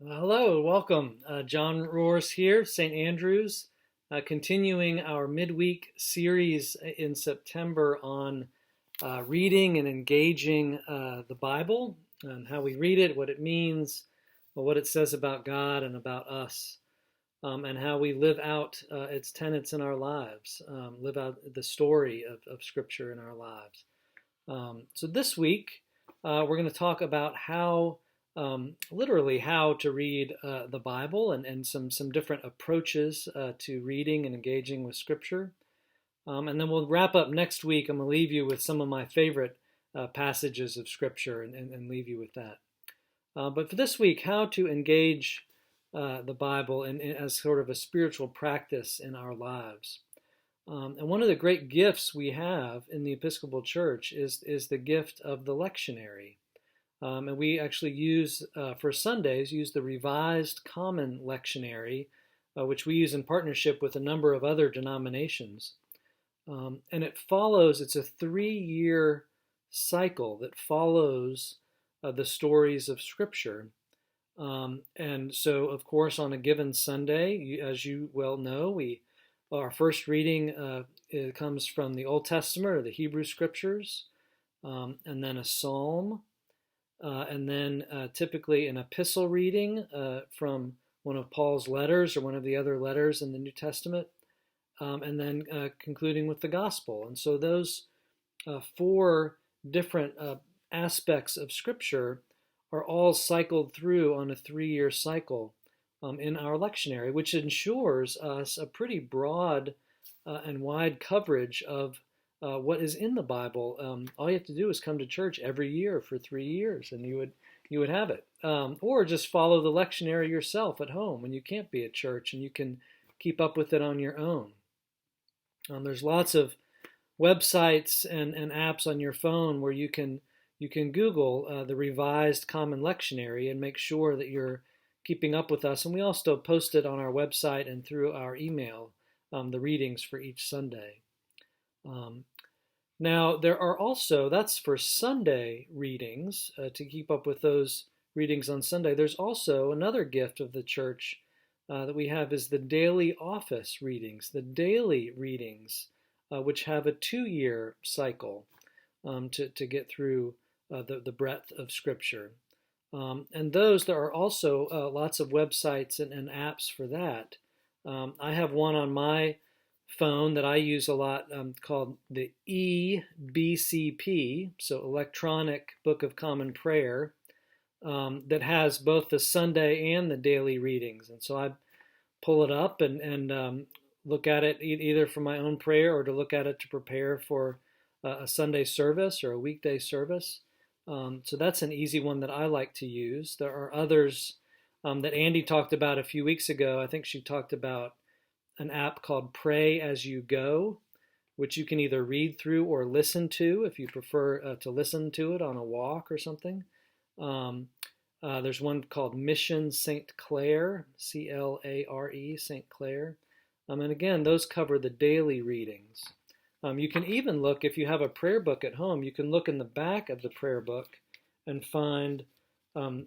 Hello, welcome. John Roars here, St. Andrews, continuing our midweek series in September on reading and engaging the Bible and how we read it, what it means, what it says about God and about us, and how we live out its tenets in our lives, live out the story of Scripture in our lives. So this week, we're going to talk about how, literally, how to read the Bible and some different approaches to reading and engaging with Scripture. And then we'll wrap up next week. I'm going to leave you with some of my favorite passages of Scripture and leave you with that. But for this week, how to engage the Bible as sort of a spiritual practice in our lives. And one of the great gifts we have in the Episcopal Church is the gift of the lectionary. And we actually use, for Sundays, use the Revised Common Lectionary, which we use in partnership with a number of other denominations. And it's a 3-year cycle that follows the stories of Scripture. And so, of course, on a given Sunday, as you well know, our first reading it comes from the Old Testament or the Hebrew Scriptures, and then a psalm, and then typically an epistle reading from one of Paul's letters or one of the other letters in the New Testament, and then concluding with the gospel. And so those 4 different aspects of Scripture are all cycled through on a 3-year cycle in our lectionary, which ensures us a pretty broad and wide coverage of what is in the Bible. All you have to do is come to church every year for 3 years, and you would have it. Or just follow the lectionary yourself at home when you can't be at church, and you can keep up with it on your own. There's lots of websites and apps on your phone where you can Google the Revised Common Lectionary and make sure that you're keeping up with us. And we also post it on our website and through our email, the readings for each Sunday. Now, there are also, that's for Sunday readings, to keep up with those readings on Sunday. There's also another gift of the church that we have is the daily office readings, the daily readings, which have a 2-year cycle to get through the breadth of Scripture. And there are also lots of websites and apps for that. I have one on my phone that I use a lot called the EBCP, so Electronic Book of Common Prayer, that has both the Sunday and the daily readings. And so I pull it up and look at it either for my own prayer or to look at it to prepare for a Sunday service or a weekday service. So that's an easy one that I like to use. There are others that Andy talked about a few weeks ago. I think she talked about an app called Pray As You Go, which you can either read through or listen to if you prefer to listen to it on a walk or something. There's one called Mission St. Clare, CLARE, St. Clare. And again, those cover the daily readings. You can even look, if you have a prayer book at home, you can look in the back of the prayer book and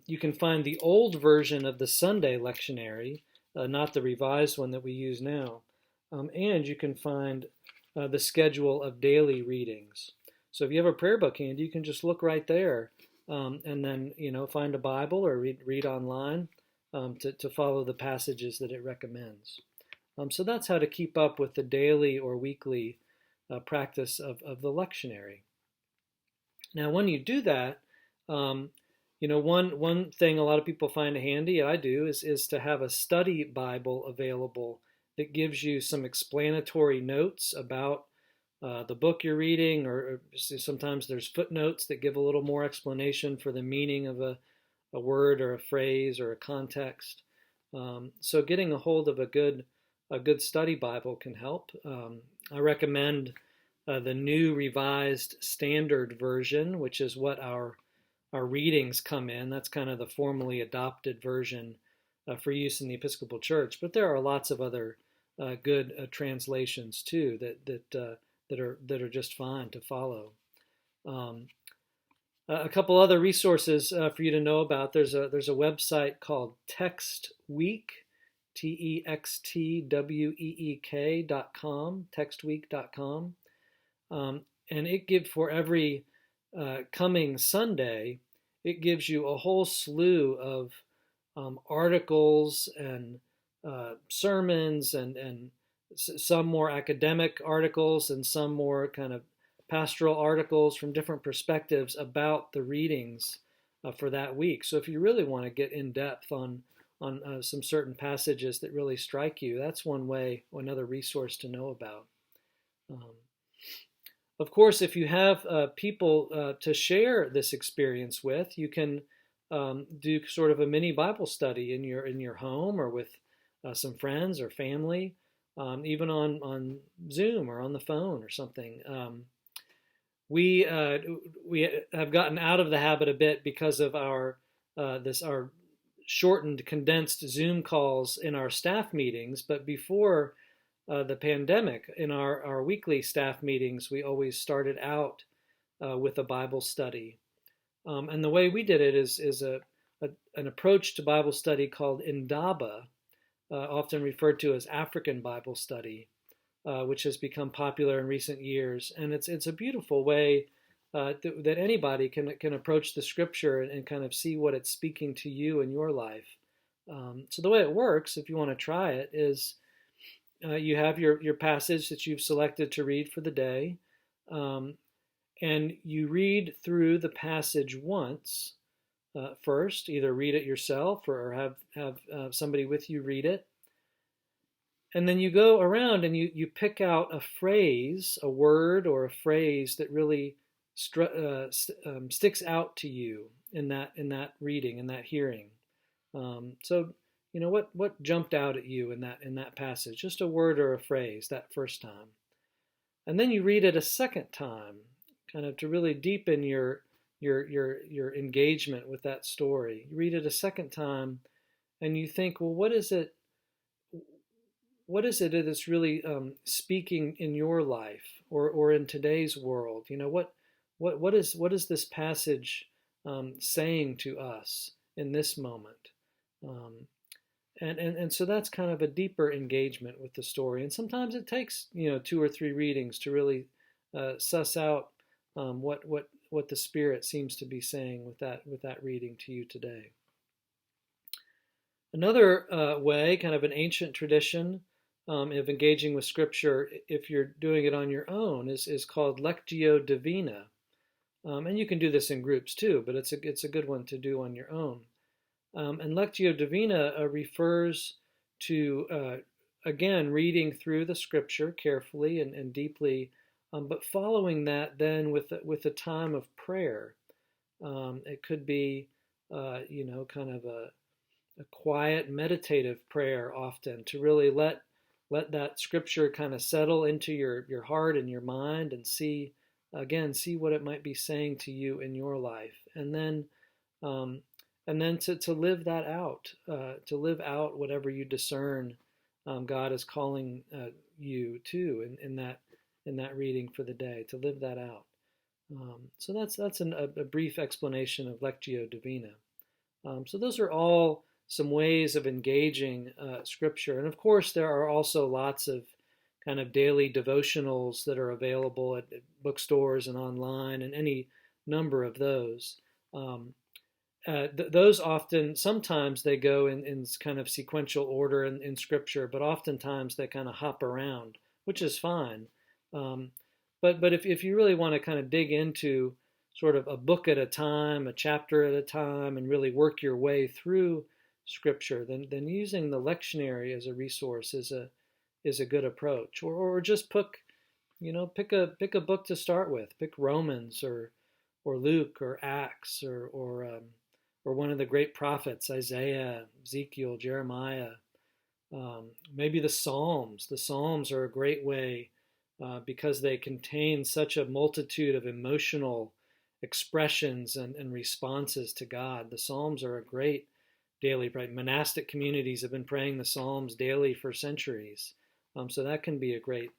you can find the old version of the Sunday lectionary, not the revised one that we use now. And you can find the schedule of daily readings. So if you have a prayer book handy, you can just look right there and then, find a Bible or read online to follow the passages that it recommends. So that's how to keep up with the daily or weekly practice of the lectionary. Now, when you do that, one thing a lot of people find handy, I do, is to have a study Bible available that gives you some explanatory notes about the book you're reading, or sometimes there's footnotes that give a little more explanation for the meaning of a word or a phrase or a context. So getting a hold of a good study Bible can help. I recommend the New Revised Standard Version, which is what our readings come in. That's kind of the formally adopted version for use in the Episcopal Church. But there are lots of other good translations too that are just fine to follow. A couple other resources for you to know about. There's a website called Text Week, TextWeek.com, textweek.com. And it gives for every coming Sunday, it gives you a whole slew of articles and sermons and some more academic articles and some more kind of pastoral articles from different perspectives about the readings for that week. So if you really want to get in depth on some certain passages that really strike you, that's one way, another resource to know about. Of course, if you have people to share this experience with, you can do sort of a mini Bible study in your home or with some friends or family, even on Zoom or on the phone or something. We have gotten out of the habit a bit because of our shortened, condensed Zoom calls in our staff meetings. But before the pandemic, in our weekly staff meetings, we always started out with a Bible study. And the way we did it is an approach to Bible study called Indaba, often referred to as African Bible study, which has become popular in recent years. And it's a beautiful way that anybody can approach the Scripture and kind of see what it's speaking to you in your life. So the way it works, if you want to try it, is you have your passage that you've selected to read for the day, and you read through the passage once first. Either read it yourself or have somebody with you read it. And then you go around and you pick out a phrase, a word or a phrase that really sticks out to you in that reading, in that hearing. So what jumped out at you in that passage? Just a word or a phrase that first time. And then you read it a second time, kind of to really deepen your engagement with that story. You read it a second time and you think, well, what is it that is really speaking in your life or in today's world? What is this passage saying to us in this moment? And so that's kind of a deeper engagement with the story. And sometimes it takes 2 or 3 readings to really suss out what the Spirit seems to be saying with that reading to you today. Another way, kind of an ancient tradition of engaging with Scripture, if you're doing it on your own, is called Lectio Divina. And you can do this in groups too, but it's a good one to do on your own. And Lectio Divina refers to, again, reading through the Scripture carefully and deeply, but following that then with a time of prayer. It could be, kind of a quiet meditative prayer often, to really let that Scripture kind of settle into your heart and your mind and see what it might be saying to you in your life. And then to live that out, to live out whatever you discern God is calling you to in that reading for the day, to live that out. So that's a brief explanation of Lectio Divina. So those are all some ways of engaging Scripture. And of course, there are also lots of kind of daily devotionals that are available at bookstores and online, and any number of those. Those sometimes they go in kind of sequential order in Scripture, but oftentimes they kind of hop around, which is fine. But if you really want to kind of dig into sort of a book at a time, a chapter at a time, and really work your way through Scripture, then using the lectionary as a resource is a good approach. Or just pick a book to start with. Pick Romans or Luke or Acts or one of the great prophets, Isaiah, Ezekiel, Jeremiah. Maybe the Psalms. The Psalms are a great way because they contain such a multitude of emotional expressions and responses to God. The Psalms are a great daily, right? Monastic communities have been praying the Psalms daily for centuries, so that can be a great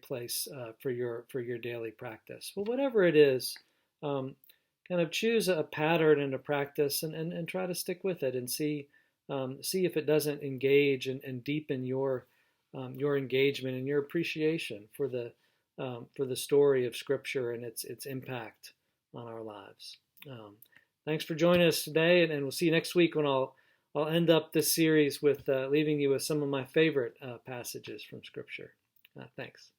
place for your daily practice. Well, whatever it is, kind kind of choose a pattern and a practice and try to stick with it and see if it doesn't engage and deepen your engagement and your appreciation for the story of Scripture and its impact on our lives. Thanks for joining us today, and we'll see you next week when I'll end up this series with leaving you with some of my favorite passages from Scripture. Thanks.